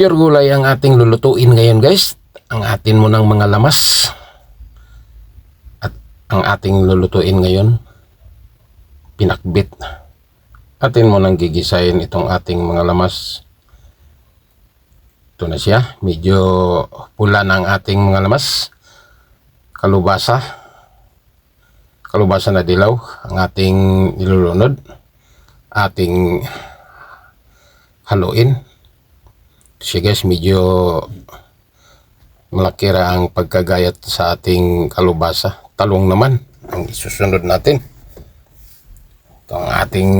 Pure gulay ang ating lulutuin ngayon guys. Ang atin mo ng mga lamas. At ang ating lulutuin ngayon, pinakbit. Atin mo nang gigisayin itong ating mga lamas. Ito na siya. Medyo pula na ang ating mga lamas. Kalubasa. Kalubasa na dilaw. Ang ating nilulunod. Ating haluin. So guys, medyo malaki ra ang pagkagayat sa ating kalubasa. Talong naman ang isusunod natin. Ito ang ating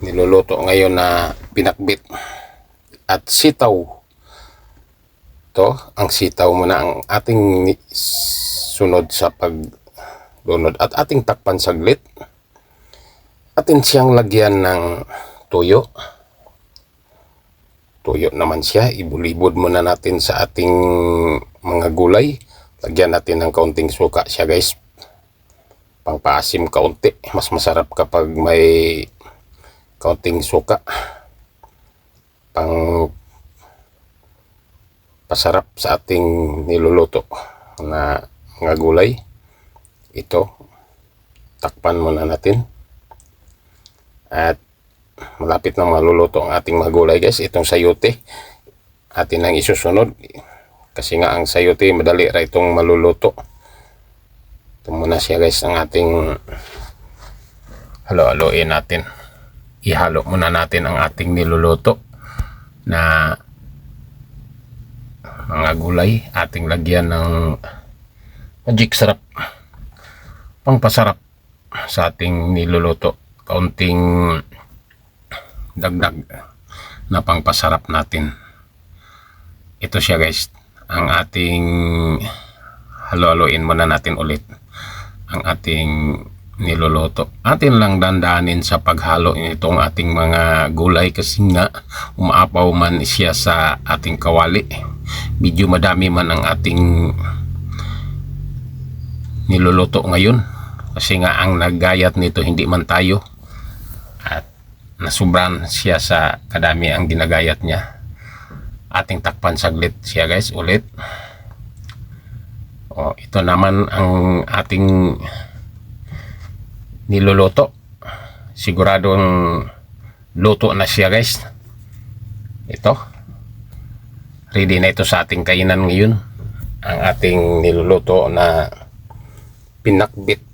niluluto ngayon na pinakbit at sitaw. Ito, ang sitaw muna ang ating sunod sa paglunod at ating takpan saglit. Atin siyang lagyan ng tuyo. Tuyo naman siya, ibulibod muna natin sa ating mga gulay. Lagyan natin ng kaunting suka siya guys. Pangpaasim kaunti. Mas masarap kapag may kaunting suka. Pang pasarap sa ating niluluto na mga gulay. Ito, takpan muna natin. At malapit na maluluto ang ating mga gulay guys. Itong sayote atin ang isusunod kasi nga ang sayote madali ra itong maluluto. Ito muna siya guys ang ating halo-haloin natin. Ihalo muna natin ang ating niluluto na mga gulay. Ating lagyan ng magic sarap, pangpasarap sa ating niluluto. Kaunting dagdag na pangpasarap natin. Ito siya guys, ang ating halo-haloin muna natin ulit ang ating niluluto. Atin lang dandanin sa paghalo nitong ating mga gulay kasi nga umaapaw man siya sa ating kawali. Medyo madami man ang ating niluluto ngayon kasi nga ang naggayat nito hindi man tayo. At nasubran siya sa kadami ang ginagayat niya. Ating takpan saglit siya guys ulit. Ito naman ang ating niluluto. Siguradong luto na siya guys. Ito. Ready na ito sa ating kainan ngayon. Ang ating niluluto na pinakbit.